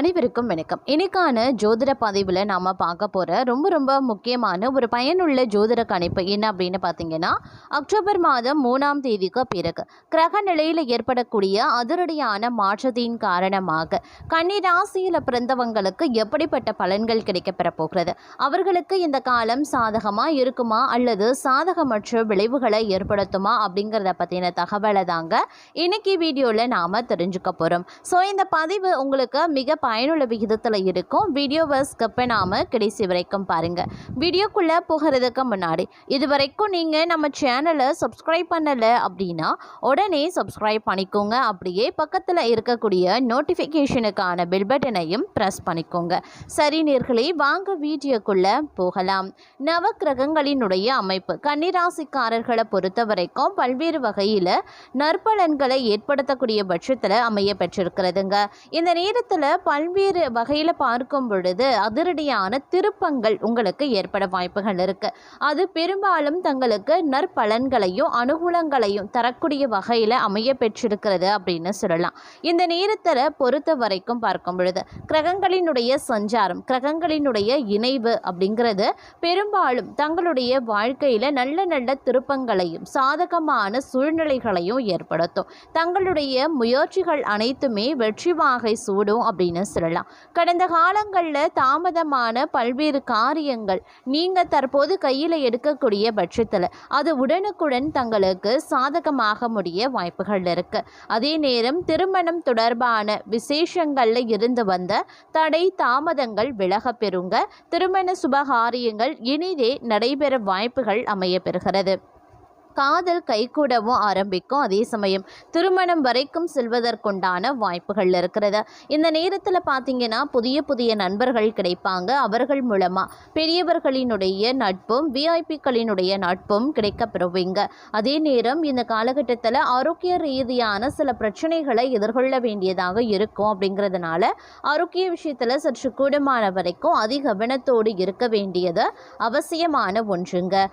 அனைவருக்கும் வணக்கம். இன்னைக்கான ஜோதிட பதிவில் நாம் பார்க்க போகிற ரொம்ப முக்கியமான ஒரு பயனுள்ள ஜோதிட கணிப்பு என்ன அப்படின்னு பார்த்தீங்கன்னா, அக்டோபர் மாதம் 3ஆம் தேதிக்கு பிறகு கிரக நிலையில் ஏற்படக்கூடிய அதிரடியான மாற்றத்தின் காரணமாக கன்னி ராசியில் பிறந்தவங்களுக்கு எப்படிப்பட்ட பலன்கள் கிடைக்கப்பெற போகிறது, அவர்களுக்கு இந்த காலம் சாதகமாக இருக்குமா அல்லது சாதகமற்ற விளைவுகளை ஏற்படுத்துமா அப்படிங்கிறத பற்றின தகவலை தாங்க இன்னைக்கு வீடியோவில் நாம் தெரிஞ்சுக்க போகிறோம். ஸோ இந்த பதிவு உங்களுக்கு மிக பயனுள்ள விகிதத்தில் இருக்கும். வீடியோவை ஸ்கிப் பண்ணாமல் கடைசி வரைக்கும் பாருங்கள். வீடியோக்குள்ளே போகிறதுக்கு முன்னாடி இதுவரைக்கும் நீங்கள் நம்ம சேனலை சப்ஸ்கிரைப் பண்ணலை அப்படின்னா உடனே சப்ஸ்கிரைப் பண்ணிக்கோங்க. அப்படியே பக்கத்தில் இருக்கக்கூடிய நோட்டிஃபிகேஷனுக்கான பெல் பட்டனையும் ப்ரெஸ் பண்ணிக்கோங்க. சரி நேர்களே, வாங்க வீடியோக்குள்ளே போகலாம். நவக்கிரகங்களினுடைய அமைப்பு கன்னிராசிக்காரர்களை பொறுத்த வரைக்கும் பல்வேறு வகையில் நற்பலன்களை ஏற்படுத்தக்கூடிய பட்சத்தில் அமைய பெற்றிருக்கிறதுங்க. இந்த நேரத்தில் பல்வேறு வகையில் பார்க்கும் பொழுது அதிரடியான திருப்பங்கள் உங்களுக்கு ஏற்பட வாய்ப்புகள் இருக்கு. அது பெரும்பாலும் தங்களுக்கு நற்பலன்களையும் அனுகூலங்களையும் தரக்கூடிய வகையில் அமைய பெற்றிருக்கிறது அப்படின்னு சொல்லலாம். இந்த நேரத்தில் பொறுத்த வரைக்கும் பார்க்கும் பொழுது கிரகங்களினுடைய சஞ்சாரம், கிரகங்களினுடைய இணைவு அப்படிங்கிறது பெரும்பாலும் தங்களுடைய வாழ்க்கையில் நல்ல திருப்பங்களையும் சாதகமான சூழ்நிலைகளையும் ஏற்படுத்தும். தங்களுடைய முயற்சிகள் அனைத்துமே வெற்றி வாகை சூடும் அப்படின்னு சொல்லலாம். கடந்த காலங்களில் தாமதமான பல்வேறு காரியங்கள் நீங்கள் தற்போது கையில் எடுக்கக்கூடிய பட்சத்தில் அது உடனுக்குடன் தங்களுக்கு சாதகமாக முடிய வாய்ப்புகள் இருக்கு. அதே நேரம் திருமணம் தொடர்பான விசேஷங்களில் இருந்து வந்த தடை தாமதங்கள் விலக பெறுங்க. திருமண சுபகாரியங்கள் இனிதே நடைபெற வாய்ப்புகள் அமைய பெறுகிறது. காதல் கைகூடவும் ஆரம்பிக்கும். அதே சமயம் திருமணம் வரைக்கும் செல்வதற்குண்டான வாய்ப்புகள் இருக்கிறது. இந்த நேரத்தில் பார்த்தீங்கன்னா புதிய நண்பர்கள் கிடைப்பாங்க. அவர்கள் மூலமாக பெரியவர்களினுடைய நட்பும் விஐபிக்களினுடைய நட்பும் கிடைக்கப்பெறுவீங்க. அதே நேரம் இந்த காலகட்டத்தில் ஆரோக்கிய ரீதியான சில பிரச்சனைகளை எதிர்கொள்ள வேண்டியதாக இருக்கும். அப்படிங்கிறதுனால ஆரோக்கிய விஷயத்தில் சற்று கூடுமான வரைக்கும் அதிக கவனத்தோடு இருக்க வேண்டியது அவசியமான ஒன்றுங்க.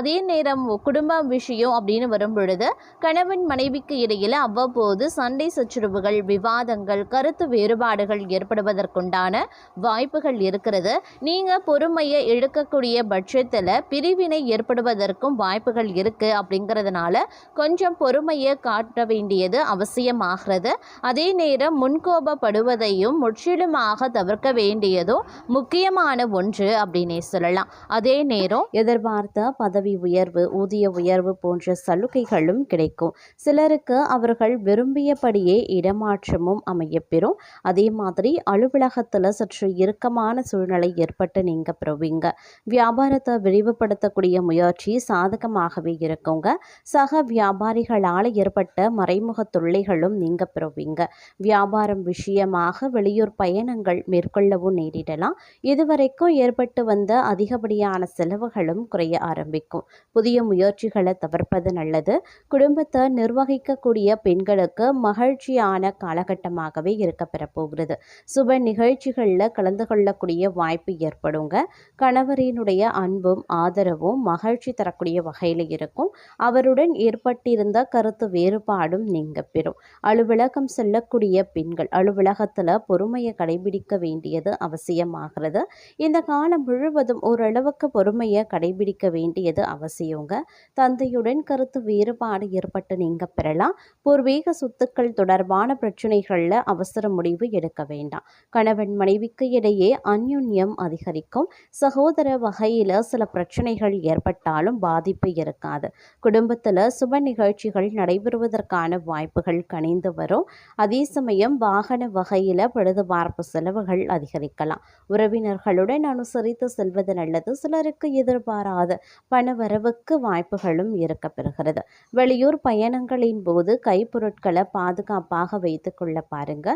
அதே நேரம் குடும்ப விஷயம் அப்படின்னு வரும் பொழுது கணவன் மனைவிக்கு இடையில் அவ்வப்போது சண்டை சச்சரவுகள், விவாதங்கள், கருத்து வேறுபாடுகள் ஏற்படுவதற்குண்டான வாய்ப்புகள் இருக்கிறது. நீங்கள் பொறுமையை இழக்கக்கூடிய பட்சத்தில் பிரிவினை ஏற்படுவதற்கும் வாய்ப்புகள் இருக்குது. அப்படிங்கிறதுனால கொஞ்சம் பொறுமையை காட்ட வேண்டியது அவசியமாகிறது. அதே நேரம் முன்கோபப்படுவதையும் முற்றிலுமாக தவிர்க்க வேண்டியதும் முக்கியமான ஒன்று அப்படின்னே சொல்லலாம். அதே நேரம் எதிர்பார்த்த பதவி உயர்வு, ஊதிய உயர்வு போன்ற சலுகைகளும் கிடைக்கும். சிலருக்கு அவர்கள் விரும்பியபடியே இடமாற்றமும் அமையப்பெறும். அதே மாதிரி அலுவலகத்தில் சற்று இறுக்கமான சூழ்நிலை ஏற்பட்டு நீங்க பெறுவீங்க. வியாபாரத்தை விரிவுபடுத்தக்கூடிய முயற்சி சாதகமாகவே இருக்குங்க. சக வியாபாரிகளால் ஏற்பட்ட மறைமுக தொல்லைகளும் நீங்க பெறுவீங்க. வியாபாரம் விஷயமாக வெளியூர் பயணங்கள் மேற்கொள்ளவும் நேரிடலாம். இதுவரைக்கும் ஏற்பட்டு வந்த அதிகப்படியான செலவுகளும் குறைய ஆரம்பிக்கும். புதிய முயற்சிகளை தவிர்ப்பது நல்லது. குடும்பத்தை நிர்வகிக்கக்கூடிய பெண்களுக்கு மகிழ்ச்சியான காலகட்டமாகவே இருக்க பெறப்போகிறது. சுப நிகழ்ச்சிகளில் கலந்து கொள்ளக்கூடிய வாய்ப்பு ஏற்படுங்க. கணவரினுடைய அன்பும் ஆதரவும் மகிழ்ச்சி தரக்கூடிய வகையில் இருக்கும். அவருடன் ஏற்பட்டிருந்த கருத்து வேறுபாடும் நீங்க பெறும். அலுவலகம் செல்லக்கூடிய பெண்கள் அலுவலகத்தில் பொறுமையை கடைபிடிக்க வேண்டியது அவசியமாகிறது. இந்த காலம் முழுவதும் ஓரளவுக்கு பொறுமையை கடைபிடிக்க வேண்டியது அவசியங்க. தந்தையுடன் கருத்து வேறுபாடு ஏற்பட்டு நீங்க பெறலாம். பூர்வீக சொத்துக்கள் தொடர்பான பிரச்சனைகளில் அவசர முடிவு எடுக்க வேண்டாம். கணவன் மனைவிக்கு இடையே அந்யுன்யம் அதிகரிக்கும். சகோதர வகையில் சில பிரச்சனைகள் ஏற்பட்டாலும் பாதிப்பு இருக்காது. குடும்பத்தில் சுப நிகழ்ச்சிகள் நடைபெறுவதற்கான வாய்ப்புகள் கனிந்து வரும். அதே சமயம் வாகன வகையில் பழுதுபார்ப்பு செலவுகள் அதிகரிக்கலாம். உறவினர்களுடன் அனுசரித்து செல்வது நல்லது. சிலருக்கு எதிர்பாராத பணவரவுக்கு வாய்ப்புகளும் இருக்க பெறுகிறது. வெளியூர் பயணங்களின் போது கைப்பொருட்களை பாதுகாப்பாக வைத்துக் கொள்ள பாருங்க.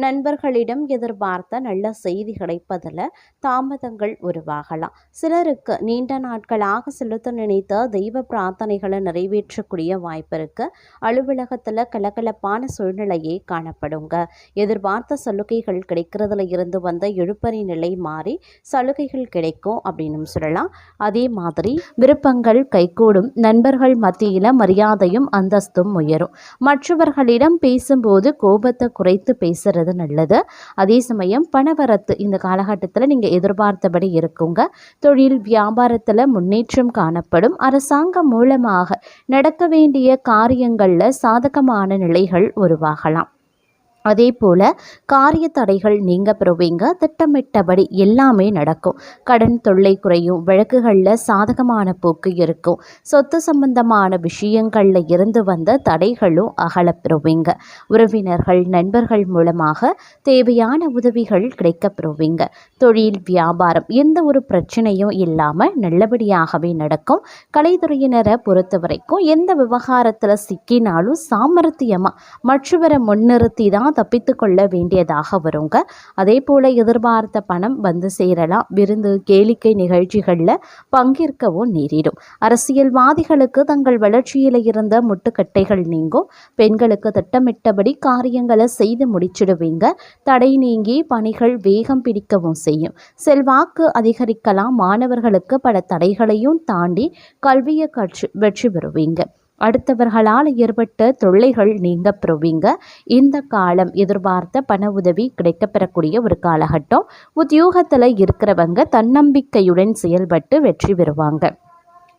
நண்பர்களிடம் எதிர்பார்த்த நல்ல செய்தி கிடைப்பதில் தாமதங்கள் உருவாகலாம். சிலருக்கு நீண்ட நாட்களாக செலுத்த நினைத்த தெய்வ பிரார்த்தனைகளை நிறைவேற்றக்கூடிய வாய்ப்பு இருக்கு. அலுவலகத்தில் கலகலப்பான சூழ்நிலையே காணப்படுங்க. எதிர்பார்த்த சலுகைகள் கிடைக்கிறதுல இருந்து வந்த இழுபறி நிலை மாறி சலுகைகள் கிடைக்கும் அப்படின்னு சொல்லலாம். அதே மாதிரி விருப்பங்கள் கைகூடும். நண்பர்கள் நண்பர்கள் மத்தியில் மரியாதையும் அந்தஸ்தும் உயரும். மற்றவர்களிடம் பேசும்போது கோபத்தை குறைத்து பேசுறது நல்லது. அதே சமயம் பணவரத்து இந்த காலகட்டத்தில் நீங்கள் எதிர்பார்த்தபடி இருக்குங்க. தொழில் வியாபாரத்தில் முன்னேற்றம் காணப்படும். அரசாங்கம் மூலமாக நடக்க வேண்டிய காரியங்களில் சாதகமான நிலைகள் உருவாகலாம். அதே போல் காரிய தடைகள் நீங்க பெறுவீங்க. திட்டமிட்டபடி எல்லாமே நடக்கும். கடன் தொல்லை குறையும். வழக்குகளில் சாதகமான போக்கு இருக்கும். சொத்து சம்பந்தமான விஷயங்களில் இருந்து வந்த தடைகளும் அகலப்பெறுவீங்க. உறவினர்கள் நண்பர்கள் மூலமாக தேவையான உதவிகள் கிடைக்கப்பெறுவீங்க. தொழில் வியாபாரம் எந்த ஒரு பிரச்சனையும் இல்லாமல் நல்லபடியாகவே நடக்கும். கலைத்துறையினரை பொறுத்த வரைக்கும் எந்த விவகாரத்தில் சிக்கினாலும் சாமர்த்தியமாக மற்றவரை முன்னிறுத்தி தான் தப்பித்து கொள்ள வேண்டியதாக வருங்க. அதே போல் எதிர்பார்த்த பணம் வந்து சேரலாம். விருந்து கேளிக்கை நிகழ்ச்சிகளில் பங்கேற்கவும் நேரிடும். அரசியல்வாதிகளுக்கு தங்கள் வளர்ச்சியில் இருந்த முட்டுக்கட்டைகள் நீங்கும். பெண்களுக்கு திட்டமிட்டபடி காரியங்களை செய்து முடிச்சிடுவீங்க. தடை நீங்கி பணிகள் வேகம் பிடிக்கவும் செய்யும். செல்வாக்கு அதிகரிக்கலாம். மாணவர்களுக்கு பல தடைகளையும் தாண்டி கல்வியை வெற்றி பெறுவீங்க. அடுத்தவர்களால் ஏற்பட்ட தொல்லைகள் நீங்க பெறுவீங்க. இந்த காலம் எதிர்பார்த்த பண உதவி கிடைக்கப்பெறக்கூடிய ஒரு காலகட்டம். உத்தியோகத்தில் இருக்கிறவங்க தன்னம்பிக்கையுடன் செயல்பட்டு வெற்றி பெறுவாங்க.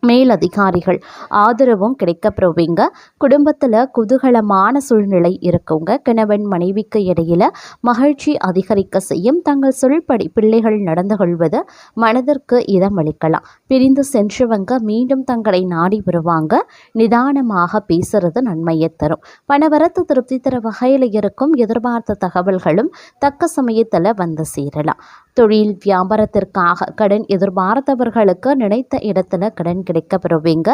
மேலதிகாரிகள் ஆதரவும் கிடைக்கப்பெறுவீங்க. குடும்பத்தில் குதூகலமான சூழ்நிலை இருக்குங்க. கணவன் மனைவிக்கு இடையில மகிழ்ச்சி அதிகரிக்க செய்யும். தங்கள் சொல்படி பிள்ளைகள் நடந்து கொள்வது மனதிற்கு இதமளிக்கலாம். பிரிந்து சென்றவங்க மீண்டும் தங்களை நாடி வருவாங்க. நிதானமாக பேசுறது நன்மையை தரும். பணவரத்து திருப்தி தர வகையில் இருக்கும். எதிர்பார்த்த தகவல்களும் தக்க சமயத்தில் வந்து சேரலாம். தொழில் வியாபாரத்திற்காக கடன் எதிர்பார்த்தவர்களுக்கு நினைத்த இடத்துல கடன் கிடைக்கப்பெறுவீங்க.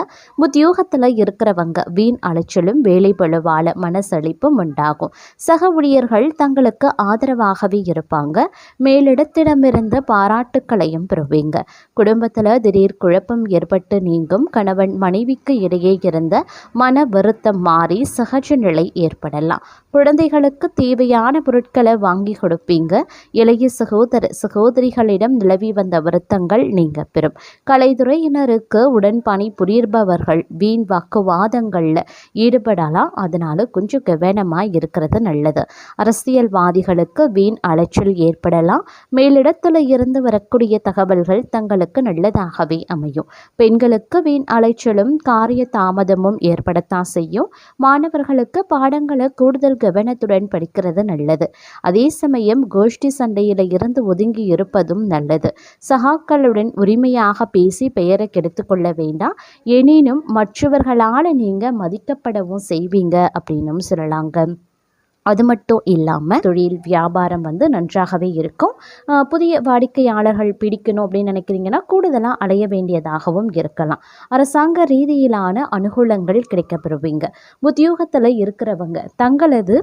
உத்தியோகத்தில் இருக்கிறவங்க வீண் அலைச்சலும் வேலை பழுவால மனசளிப்பும் உண்டாகும். சக ஊழியர்கள் தங்களுக்கு ஆதரவாகவே இருப்பாங்க. மேலிடத்திடமிருந்து பாராட்டுக்களையும் பெறுவீங்க. குடும்பத்தில் திடீர் குழப்பம் ஏற்பட்டு நீங்கும். கணவன் மனைவிக்கு இடையே இருந்த மன வருத்தம் மாறி சகஜ நிலை ஏற்படலாம். குழந்தைகளுக்கு தேவையான பொருட்களை வாங்கி கொடுப்பீங்க. இளைய சகோதரிகளிடம் நிலவி வந்த வருத்தங்கள் நீங்க பெறும். கலைத்துறையினருக்கு உடன் பணி புரிபவர்கள் வீண் வாக்குவாதங்களில் ஈடுபடலாம். அதனால கொஞ்சம் கவனமாக இருக்கிறது நல்லது. அரசியல்வாதிகளுக்கு வீண் அலைச்சல் ஏற்படலாம். மேலிடத்தில் இருந்து வரக்கூடிய தகவல்கள் தங்களுக்கு நல்லதாகவே அமையும். பெண்களுக்கு வீண் அலைச்சலும் காரிய தாமதமும் ஏற்படத்தான் செய்யும். மாணவர்களுக்கு பாடங்களை கூடுதல் கவனத்துடன் படிக்கிறது நல்லது. அதே சமயம் கோஷ்டி சண்டையில இருந்து ஒதுங்கி இருப்பதும் நல்லது. சகாக்களுடன் உரிமையாக பேசி பெயரை கெடுத்துக் கொள்ள வேண்டாம். எனினும் மற்றவர்களால் நீங்க மதிக்கப்படவும் செய்வீங்க அப்படின்னு சொல்லலாங்க. அது மட்டும் இல்லாமல் தொழில் வியாபாரம் நன்றாகவே இருக்கும். புதிய வாடிக்கையாளர்கள் பிடிக்கணும் அப்படின்னு நினைக்கிறீங்கன்னா கூடுதலாக அடைய வேண்டியதாகவும் இருக்கலாம். அரசாங்க ரீதியிலான அனுகூலங்கள் கிடைக்கப்பெறுவீங்க. உத்தியோகத்தில் இருக்கிறவங்க தங்களது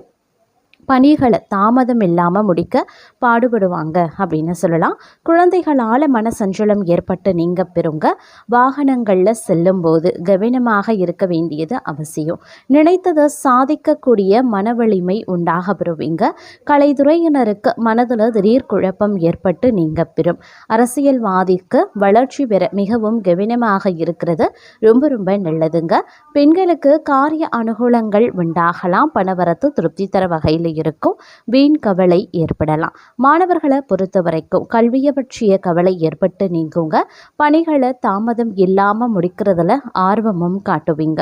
பணிகளை தாமதம் இல்லாமல் முடிக்க பாடுபடுவாங்க அப்படின்னு சொல்லலாம். குழந்தைகளால் மனசஞ்சலம் ஏற்பட்டு நீங்க பெறுங்க. வாகனங்களில் செல்லும்போது கவனமாக இருக்க வேண்டியது அவசியம். நினைத்ததை சாதிக்கக்கூடிய மனவலிமை உண்டாக பெறுவீங்க. கலைத்துறையினருக்கு மனதில் திடீர் குழப்பம் ஏற்பட்டு நீங்க பெறும். அரசியல்வாதிக்கு வளர்ச்சி பெற மிகவும் கவனமாக இருக்கிறது ரொம்ப நல்லதுங்க. பெண்களுக்கு காரிய அனுகூலங்கள் உண்டாகலாம். பணவரத்து திருப்தி தர வகையில் இருக்கும். வீண் கவலை ஏற்படலாம். மாணவர்களை பொறுத்த வரைக்கும் கல்வியை பற்றிய கவலை ஏற்பட்டு நீங்குங்க. பணிகளை தாமதம் இல்லாமல் முடிக்கிறதுல ஆர்வமும் காட்டுவீங்க.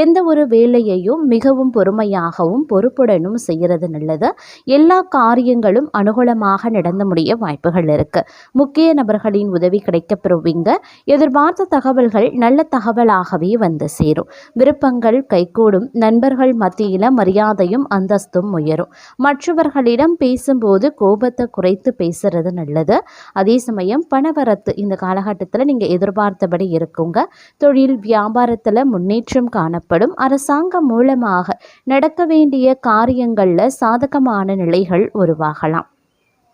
எந்த ஒரு வேலையையும் மிகவும் பொறுமையாகவும் பொறுப்புடனும் செய்கிறது நல்லது. எல்லா காரியங்களும் அனுகூலமாக நடந்து முடிய வாய்ப்புகள் இருக்கு. முக்கிய நபர்களின் உதவி கிடைக்கப்பெறுவீங்க. எதிர்பார்த்த தகவல்கள் நல்ல தகவலாகவே வந்து சேரும். விருப்பங்கள் கைகூடும். நண்பர்கள் மத்தியில் மரியாதையும் அந்தஸ்தும் உயரும். மற்றவர்களிடம் பேசும்போது கோபத்தை குறைத்து பேசுறது நல்லது. அதே சமயம் பணவரத்து இந்த காலகட்டத்தில் நீங்கள் எதிர்பார்த்தபடி இருக்குங்க. தொழில் வியாபாரத்தில் முன்னேற்றம் காணப்படும். அரசாங்கம் மூலமாக நடக்க வேண்டிய காரியங்களில் சாதகமான நிலைகள் உருவாகலாம்.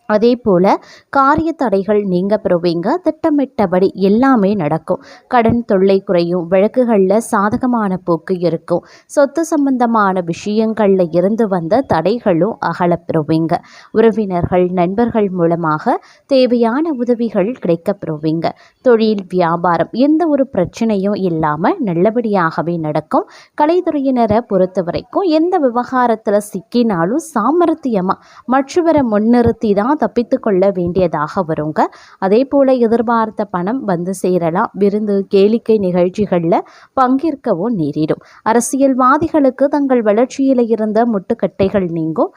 அதே போல் காரிய தடைகள் நீங்க பெறுவீங்க. திட்டமிட்டபடி எல்லாமே நடக்கும். கடன் தொல்லை குறையும். வழக்குகளில் சாதகமான போக்கு இருக்கும். சொத்து சம்பந்தமான விஷயங்களில் இருந்து வந்த தடைகளும் அகலப் பெறுவீங்க. உறவினர்கள் நண்பர்கள் மூலமாக தேவையான உதவிகள் கிடைக்கப் பெறுவீங்க. தொழில் வியாபாரம் எந்த ஒரு பிரச்சனையும் இல்லாமல் நல்லபடியாகவே நடக்கும். கலைத்துறையினரை பொறுத்த வரைக்கும் எந்த விவகாரத்தில் சிக்கினாலும் சாமர்த்தியமாக மற்றவரை முன்னிறுத்தி தான் தப்பித்து கொள்ள வேண்டியதாக வருங்க. அதே போல் எதிர்பார்த்த பணம் வந்து சேரலாம். விருந்து கேளிக்கை நிகழ்ச்சிகளில் பங்கேற்கவும் நேரிடும். அரசியல்வாதிகளுக்கு தங்கள் வளர்ச்சியில் இருந்த முட்டுக்கட்டைகள் நீங்கும்.